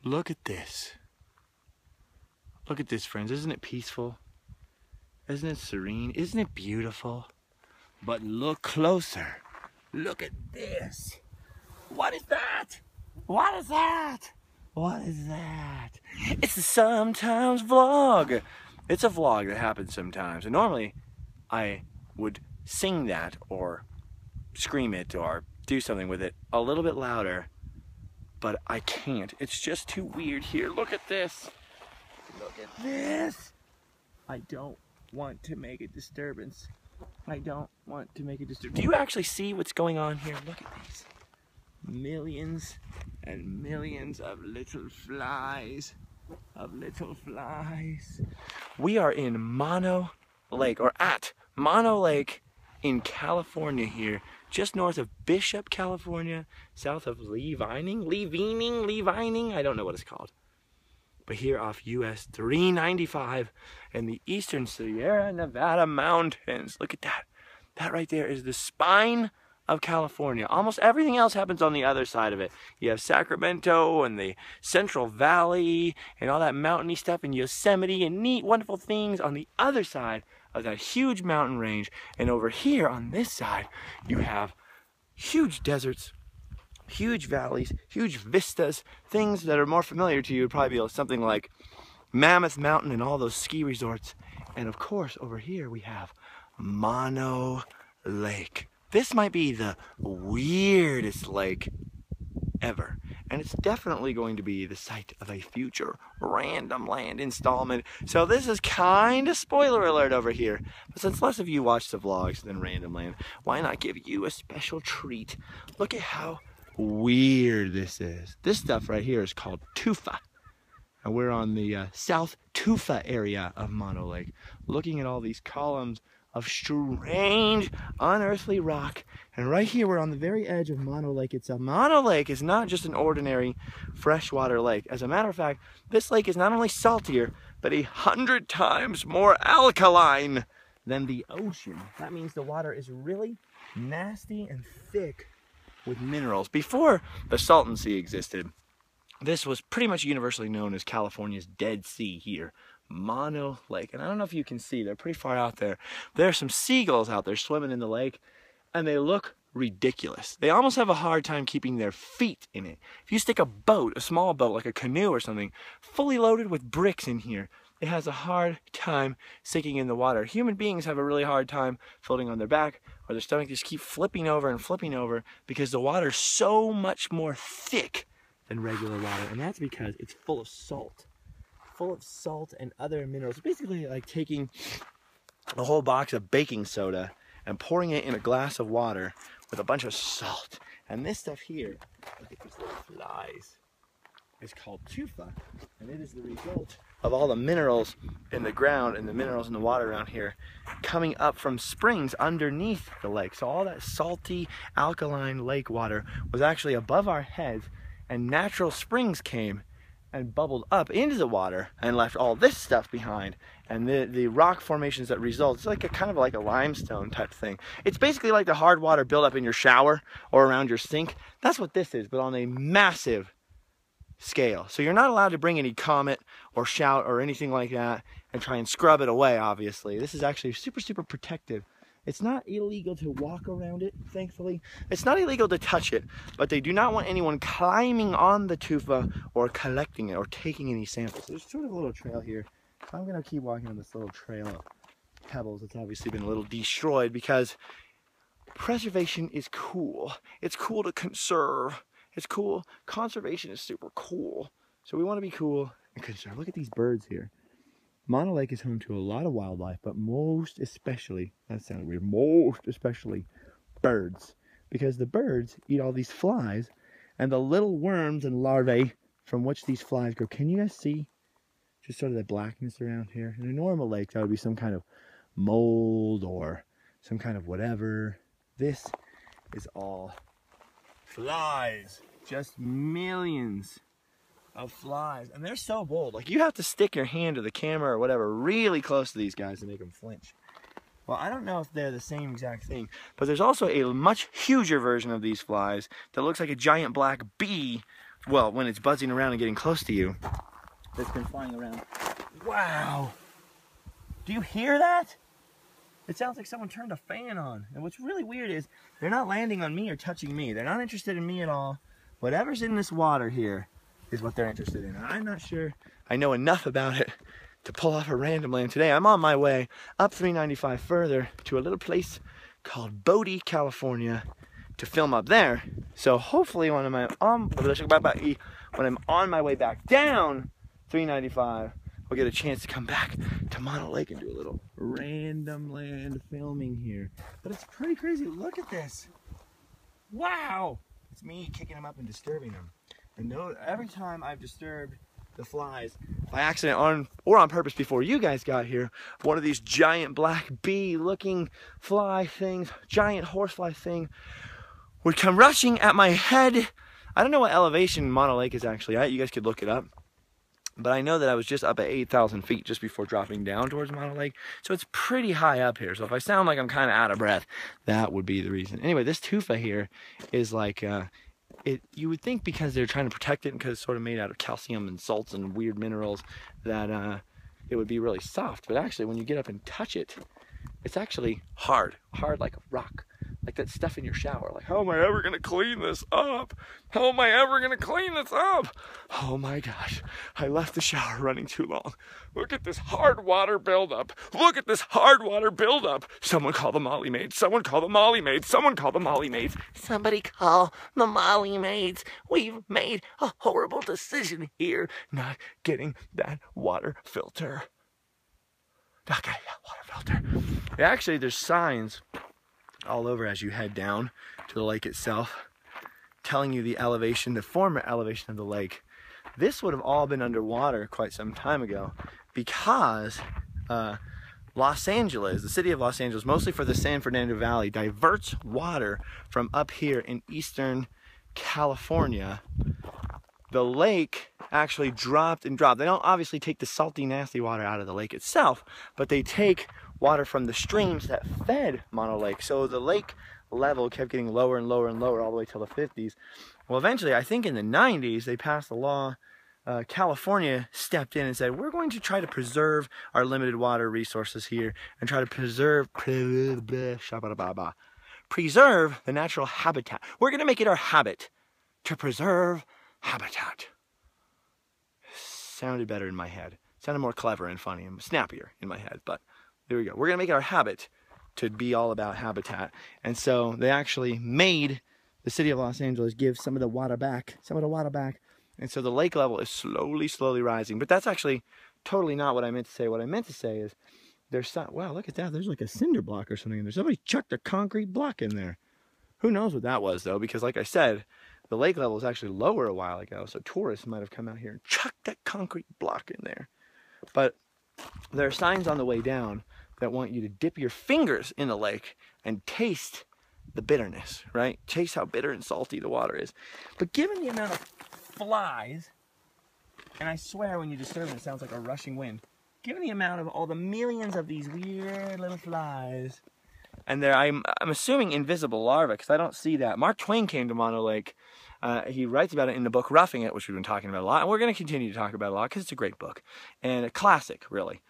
Look at this. Look at this, friends. Isn't it peaceful? Isn't it serene? Isn't it beautiful? But look closer. Look at this. What is that? What is that? What is that? It's the Sometimes Vlog. It's a vlog that happens sometimes. And normally I would sing that or scream it or do something with it a little bit louder. But I can't. It's just too weird here. Look at this. Look at this. I don't want to make a disturbance. I don't want to make a disturbance. Do you actually see what's going on here? Look at these. Millions and millions of little flies. We are in Mono Lake, or at Mono Lake in California here, just north of Bishop, California, south of Levining, I don't know what it's called. But here off US 395 in the eastern Sierra Nevada mountains. Look at that. That right there is the spine of California. Almost everything else happens on the other side of it. You have Sacramento and the Central Valley and all that mountainy stuff in Yosemite and neat, wonderful things on the other side of that huge mountain range. And over here on this side, you have huge deserts, huge valleys, huge vistas, things that are more familiar to you would probably be something like Mammoth Mountain and all those ski resorts. And of course, over here we have Mono Lake. This might be the weirdest lake ever. And it's definitely going to be the site of a future Random Land installment. So this is kind of spoiler alert over here. But since less of you watch the vlogs than Random Land, why not give you a special treat? Look at how weird this is. This stuff right here is called tufa. And we're on the South Tufa area of Mono Lake, looking at all these columns of strange, unearthly rock. And right here, we're on the very edge of Mono Lake itself. Mono Lake is not just an ordinary freshwater lake. As a matter of fact, this lake is not only saltier, but 100 times more alkaline than the ocean. That means the water is really nasty and thick with minerals. Before the Salton Sea existed, this was pretty much universally known as California's Dead Sea here. Mono Lake. And I don't know if you can see, they're pretty far out there. There are some seagulls out there swimming in the lake, and they look ridiculous. They almost have a hard time keeping their feet in it. If you stick a boat, a small boat like a canoe or something, fully loaded with bricks in here, it has a hard time sinking in the water. Human beings have a really hard time floating on their back or their stomach. Just keep flipping over because the water is so much more thick than regular water, and that's because it's full of salt. Full of salt and other minerals. Basically like taking a whole box of baking soda and pouring it in a glass of water with a bunch of salt. And this stuff here, look at these little flies, is called tufa. And it is the result of all the minerals in the ground and the minerals in the water around here coming up from springs underneath the lake. So all that salty, alkaline lake water was actually above our heads, and natural springs came and bubbled up into the water and left all this stuff behind. And the rock formations that result, it's like a kind of like a limestone type thing. It's basically like the hard water buildup in your shower or around your sink. That's what this is, but on a massive scale. So you're not allowed to bring any Comet or Shout or anything like that and try and scrub it away, obviously. This is actually super, super protective. It's not illegal to walk around it, thankfully. It's not illegal to touch it, but they do not want anyone climbing on the tufa or collecting it or taking any samples. There's sort of a little trail here. I'm going to keep walking on this little trail of pebbles. It's obviously been a little destroyed because preservation is cool. It's cool to conserve. It's cool. Conservation is super cool. So we want to be cool and conserve. Look at these birds here. Mono Lake is home to a lot of wildlife, but most especially, that sounded weird, most especially birds. Because the birds eat all these flies and the little worms and larvae from which these flies grow. Can you guys see just sort of the blackness around here? In a normal lake, that would be some kind of mold or some kind of whatever. This is all flies. Just millions of flies, and they're so bold. Like, you have to stick your hand to the camera or whatever really close to these guys to make them flinch. Well, I don't know if they're the same exact thing, but there's also a much huger version of these flies that looks like a giant black bee well, when it's buzzing around and getting close to you, that's been flying around. Wow. Do you hear that? It sounds like someone turned a fan on. And what's really weird is they're not landing on me or touching me. They're not interested in me at all. Whatever's in this water here is what they're interested in. I'm not sure I know enough about it to pull off a random land today. I'm on my way up 395 further to a little place called Bodie, California, to film up there. So hopefully when I'm on my way back down 395, we'll get a chance to come back to Mono Lake and do a little random land filming here. But it's pretty crazy. Look at this. Wow. It's me kicking them up and disturbing them. And every time I've disturbed the flies by accident or on purpose before you guys got here, one of these giant black bee looking fly things, giant horsefly thing, would come rushing at my head. I don't know what elevation Mono Lake is actually at. You guys could look it up. But I know that I was just up at 8,000 feet just before dropping down towards Mono Lake. So it's pretty high up here. So if I sound like I'm kind of out of breath, that would be the reason. Anyway, this tufa here is like, you would think because they're trying to protect it and because it's sort of made out of calcium and salts and weird minerals that it would be really soft. But actually, when you get up and touch it, it's actually hard like a rock. Like that stuff in your shower. Like, how am I ever going to clean this up? How am I ever going to clean this up? Oh my gosh, I left the shower running too long. Look at this hard water buildup. Look at this hard water buildup. Someone call the Molly maids. Someone call the Molly maids. Someone call the Molly maids. Somebody call the Molly maids. We've made a horrible decision here, not getting that water filter. Not getting that water filter. Actually, there's signs all over as you head down to the lake itself, telling you the elevation, the former elevation of the lake. This would have all been underwater quite some time ago because Los Angeles, the city of Los Angeles, mostly for the San Fernando Valley, diverts water from up here in eastern California. The lake actually dropped and dropped. They don't obviously take the salty, nasty water out of the lake itself, but they take water from the streams that fed Mono Lake. So the lake level kept getting lower and lower and lower all the way till the 50s. Well, eventually, I think in the 90s, they passed a law. California stepped in and said, we're going to try to preserve our limited water resources here and try to preserve the natural habitat. We're going to make it our habit to preserve habitat. Sounded better in my head. Sounded more clever and funny and snappier in my head, but there we go. We're going to make it our habit to be all about habitat. And so they actually made the city of Los Angeles give some of the water back. And so the lake level is slowly rising. But that's actually totally not what I meant to say. What I meant to say is there's some, wow, look at that. There's like a cinder block or something in there. Somebody chucked a concrete block in there. Who knows what that was, though, because like I said, the lake level was actually lower a while ago. So tourists might have come out here and chucked that concrete block in there. But there are signs on the way down that want you to dip your fingers in the lake and taste the bitterness, right? Taste how bitter and salty the water is. But given the amount of flies, and I swear when you disturb it, it sounds like a rushing wind. Given the amount of all the millions of these weird little flies, and I'm assuming invisible larvae, because I don't see that. Mark Twain came to Mono Lake. He writes about it in the book Roughing It, which we've been talking about a lot, and we're going to continue to talk about it a lot because it's a great book and a classic, really.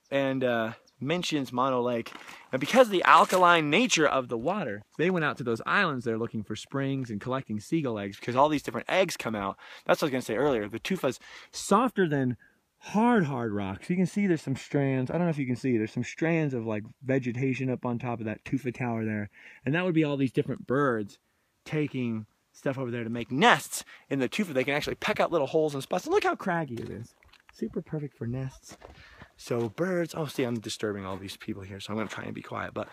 And mentions Mono Lake, and because of the alkaline nature of the water, they went out to those islands there looking for springs and collecting seagull eggs, because all these different eggs come out. That's what I was going to say earlier. The tufa's softer than hard rocks. You can see there's some strands. I don't know if you can see. There's some strands of like vegetation up on top of that tufa tower there, and that would be all these different birds taking stuff over there to make nests in the tufa. They can actually peck out little holes and spots. And look how craggy it is. Super perfect for nests. So birds, oh, see, I'm disturbing all these people here, so I'm going to try and be quiet. But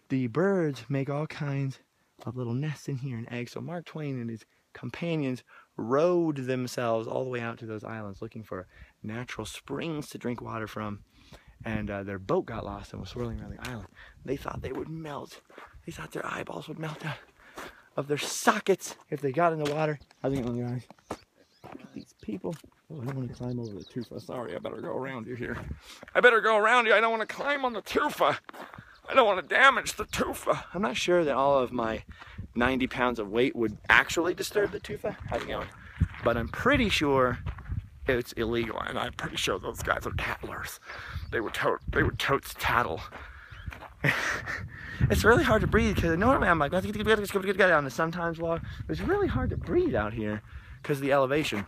the birds make all kinds of little nests in here and eggs. So Mark Twain and his companions rowed themselves all the way out to those islands looking for natural springs to drink water from. And their boat got lost and was swirling around the island. They thought they would melt. They thought their eyeballs would melt out of their sockets if they got in the water. How's it going, guys? Look at these people. Oh, I don't want to climb over the tufa. Sorry, I better go around you here. I better go around you. I don't want to climb on the tufa. I don't want to damage the tufa. I'm not sure that all of my 90 pounds of weight would actually disturb the tufa. How's it going? but I'm pretty sure it's illegal, and I'm pretty sure those guys are tattlers. They would totes tattle. It's really hard to breathe because normally I'm like, let's get on the sometimes vlog. It's really hard to breathe out here because of the elevation.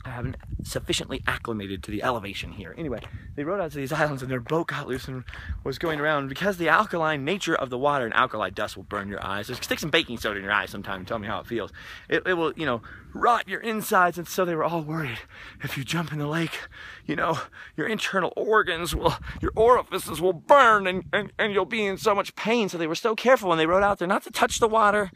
I haven't sufficiently acclimated to the elevation here. Anyway, they rode out to these islands and their boat got loose and was going around. Because the alkaline nature of the water, and alkali dust will burn your eyes. Just stick some baking soda in your eyes sometime and tell me how it feels. It will, you know, rot your insides, and so they were all worried. If you jump in the lake, you know, your internal organs will, your orifices will burn and you'll be in so much pain. So they were so careful when they rode out there not to touch the water.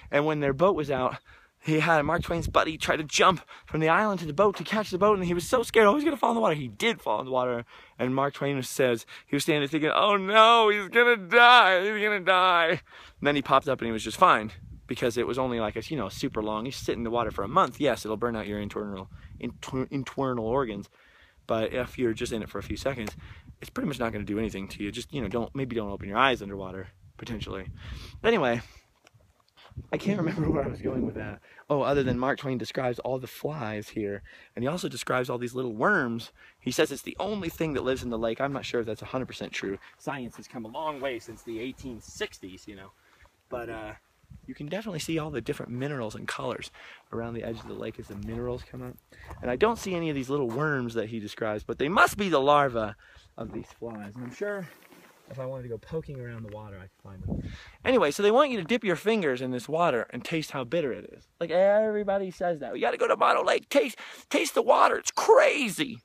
And when their boat was out, he had Mark Twain's buddy try to jump from the island to the boat to catch the boat, and he was so scared, oh, he's gonna fall in the water. He did fall in the water, and Mark Twain says, he was standing there thinking, oh no, he's gonna die, he's gonna die. And then he popped up and he was just fine, because it was only like a, you know, super long, you sit in the water for a month, yes, it'll burn out your internal organs, but if you're just in it for a few seconds, it's pretty much not gonna do anything to you. Just, you know, maybe don't open your eyes underwater, potentially. But anyway, I can't remember where I was going with that. Oh, other than Mark Twain describes all the flies here, and he also describes all these little worms. He says it's the only thing that lives in the lake. I'm not sure if that's 100% true. Science has come a long way since the 1860s, you know. But you can definitely see all the different minerals and colors around the edge of the lake as the minerals come up. And I don't see any of these little worms that he describes, but they must be the larvae of these flies. And I'm sure if I wanted to go poking around the water, I could find them. Anyway, so they want you to dip your fingers in this water and taste how bitter it is. Like, everybody says that. You gotta go to Mono Lake, taste the water, it's crazy.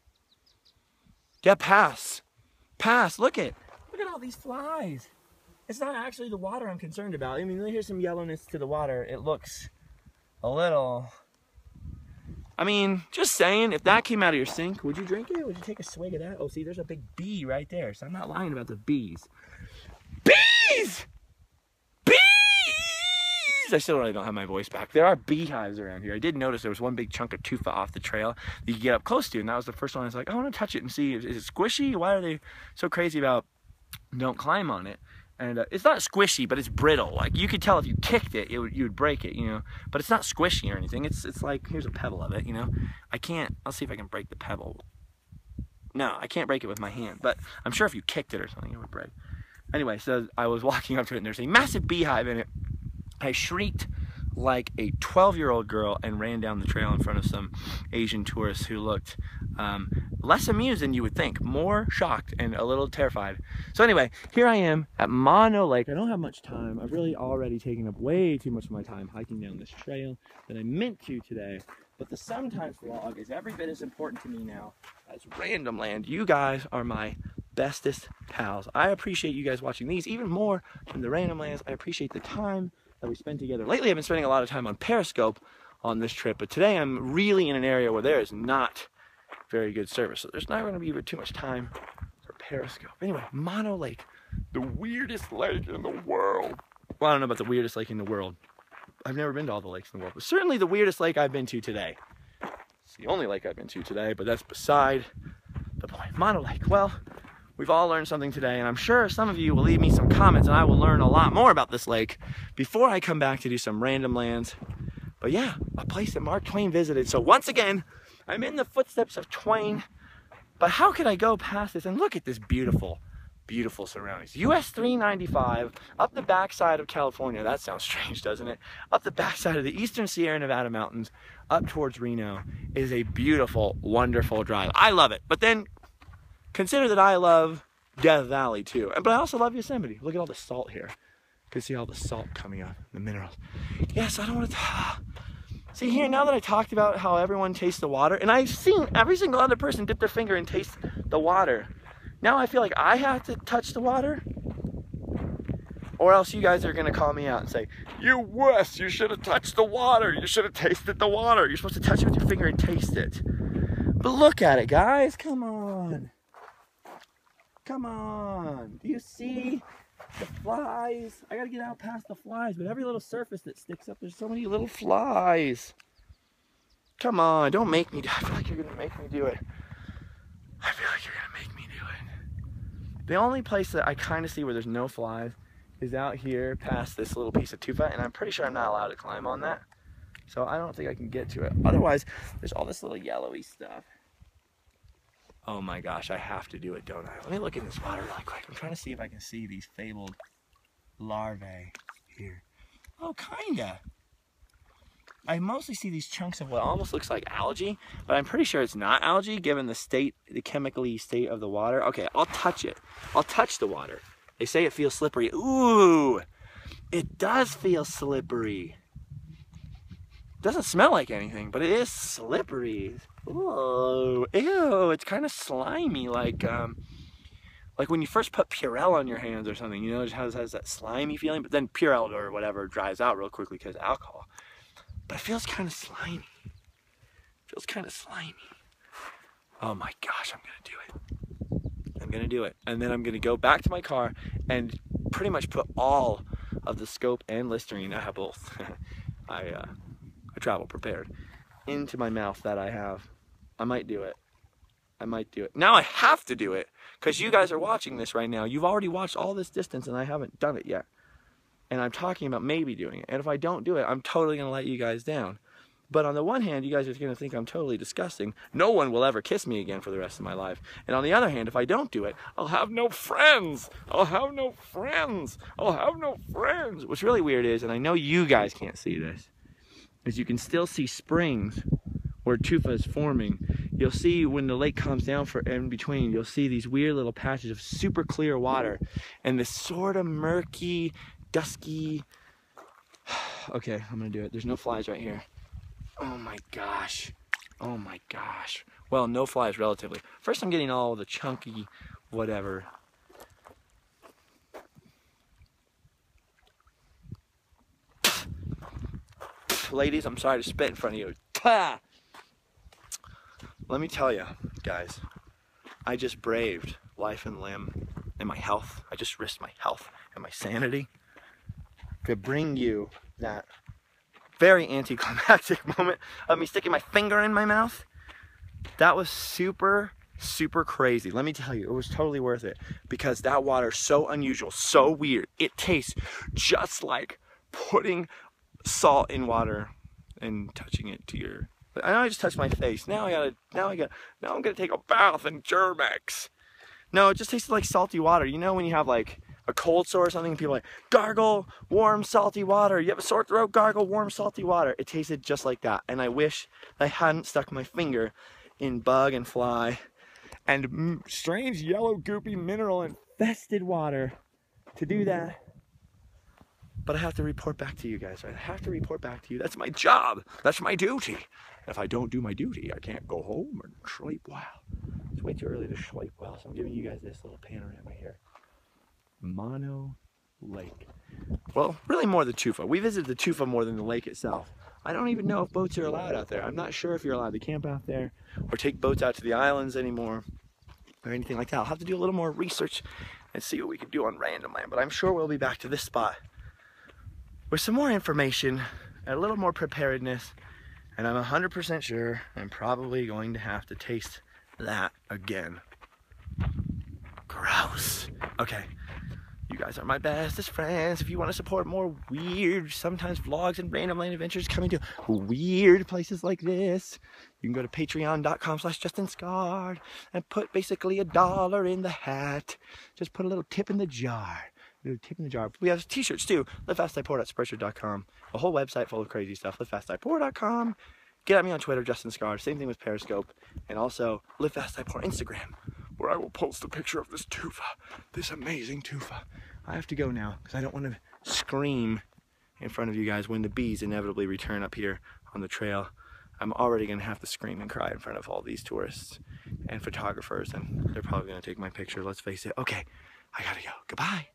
Yeah, pass. Look at all these flies. It's not actually the water I'm concerned about. I mean, here's some yellowness to the water. It looks a little, I mean, just saying, if that came out of your sink, would you drink it? Would you take a swig of that? Oh, see, there's a big bee right there, so I'm not lying about the bees. Bees! Bees! I still really don't have my voice back. There are beehives around here. I did notice there was one big chunk of tufa off the trail that you could get up close to, and that was the first one I was like, I want to touch it and see, is it squishy? Why are they so crazy about don't climb on it? And it's not squishy, but it's brittle. Like, you could tell if you kicked it, you would break it, you know. But it's not squishy or anything. It's like, here's a pebble of it, you know. I'll see if I can break the pebble. No, I can't break it with my hand. But I'm sure if you kicked it or something, it would break. Anyway, so I was walking up to it, and there's a massive beehive in it. I shrieked like a 12-year-old girl and ran down the trail in front of some Asian tourists who looked less amused than you would think, more shocked and a little terrified. So anyway, here I am at Mono Lake. I don't have much time. I've really already taken up way too much of my time hiking down this trail than I meant to today. But the sometimes vlog is every bit as important to me now as Random Land. You guys are my bestest pals. I appreciate you guys watching these even more than the Random Lands. I appreciate the time that we spend together. Lately I've been spending a lot of time on Periscope on this trip, but today I'm really in an area where there is not very good service, so there's not going to be too much time for Periscope. Anyway, Mono Lake, the weirdest lake in the world. Well, I don't know about the weirdest lake in the world. I've never been to all the lakes in the world, but certainly the weirdest lake I've been to today. It's the only lake I've been to today, but that's beside the point. Mono Lake, well, we've all learned something today, and I'm sure some of you will leave me some comments and I will learn a lot more about this lake before I come back to do some Random Lands. But yeah, a place that Mark Twain visited. So once again, I'm in the footsteps of Twain, but how could I go past this? And look at this beautiful, beautiful surroundings. US 395, up the backside of California. That sounds strange, doesn't it? Up the backside of the eastern Sierra Nevada mountains, up towards Reno, is a beautiful, wonderful drive. I love it. But then consider that I love Death Valley too. But I also love Yosemite. Look at all the salt here. You can see all the salt coming up, the minerals. Yes, I don't want to... See here, now that I talked about how everyone tastes the water, and I've seen every single other person dip their finger and taste the water. Now I feel like I have to touch the water, or else you guys are going to call me out and say, you wuss, you should have touched the water. You should have tasted the water. You're supposed to touch it with your finger and taste it. But look at it, guys. Come on. Come on. Do you see the flies? I gotta get out past the flies, but every little surface that sticks up, there's so many little flies. Come on, don't make me do it. I feel like you're gonna make me do it. I feel like you're gonna make me do it. The only place that I kind of see where there's no flies is out here past this little piece of tufa, and I'm pretty sure I'm not allowed to climb on that. So I don't think I can get to it. Otherwise, there's all this little yellowy stuff. Oh my gosh, I have to do it, don't I? Let me look in this water really quick. I'm trying to see if I can see these fabled larvae here. Oh, kinda. I mostly see these chunks of what almost looks like algae, but I'm pretty sure it's not algae given the state, the chemically state of the water. Okay, I'll touch it. I'll touch the water. They say it feels slippery. Ooh, it does feel slippery. Doesn't smell like anything, but it is slippery. Ooh, ew, it's kind of slimy, like when you first put Purell on your hands or something, you know, it has that slimy feeling, but then Purell or whatever dries out real quickly because of alcohol. But it feels kind of slimy. Feels kind of slimy. Oh my gosh, I'm gonna do it. I'm gonna do it. And then I'm gonna go back to my car and pretty much put all of the scope and Listerine, I have both. I travel prepared, into my mouth that I have. I might do it. I might do it. Now I have to do it because you guys are watching this right now. You've already watched all this distance and I haven't done it yet. And I'm talking about maybe doing it. And if I don't do it, I'm totally going to let you guys down. But on the one hand, you guys are going to think I'm totally disgusting. No one will ever kiss me again for the rest of my life. And on the other hand, if I don't do it, I'll have no friends. I'll have no friends. I'll have no friends. What's really weird is, and I know you guys can't see this, is you can still see springs where tufa is forming. You'll see when the lake calms down for in between, you'll see these weird little patches of super clear water and this sort of murky, dusky. Okay, I'm gonna do it. There's no flies right here. Oh my gosh. Oh my gosh. Well, no flies relatively. First I'm getting all the chunky whatever. Ladies, I'm sorry to spit in front of you. Pah! Let me tell you, guys, I just braved life and limb and my health. I just risked my health and my sanity to bring you that very anticlimactic moment of me sticking my finger in my mouth. That was super, super crazy. Let me tell you, it was totally worth it because that water's so unusual, so weird. It tastes just like putting salt in water and touching it to your. I know I just touched my face. Now I'm gonna take a bath in Germex. No, it just tasted like salty water. You know when you have like a cold sore or something, and people are like, gargle warm salty water. You have a sore throat, gargle warm salty water. It tasted just like that. And I wish I hadn't stuck my finger in bug and fly and strange yellow goopy mineral infested water to do that. But I have to report back to you guys, right? I have to report back to you. That's my job. That's my duty. If I don't do my duty, I can't go home and sleep well. It's way too early to sleep well, so I'm giving you guys this little panorama here. Mono Lake. Well, really more the tufa. We visited the tufa more than the lake itself. I don't even know if boats are allowed out there. I'm not sure if you're allowed to camp out there or take boats out to the islands anymore or anything like that. I'll have to do a little more research and see what we can do on random land, but I'm sure we'll be back to this spot with some more information, a little more preparedness, and I'm 100% sure I'm probably going to have to taste that again. Gross. Okay, you guys are my bestest friends. If you want to support more weird, sometimes vlogs and random land adventures coming to weird places like this, you can go to patreon.com/JustinScarred and put basically $1 in the hat. Just put a little tip in the jar. Tip in the jar. We have t-shirts too. livefastdieport.spreadshirt.com. A whole website full of crazy stuff. livefastdieport.com. Get at me on Twitter, Justin Scarred. Same thing with Periscope. And also livefastdieport Instagram, where I will post a picture of this tufa. This amazing tufa. I have to go now because I don't want to scream in front of you guys when the bees inevitably return up here on the trail. I'm already going to have to scream and cry in front of all these tourists and photographers, and they're probably going to take my picture. Let's face it. Okay, I gotta go. Goodbye.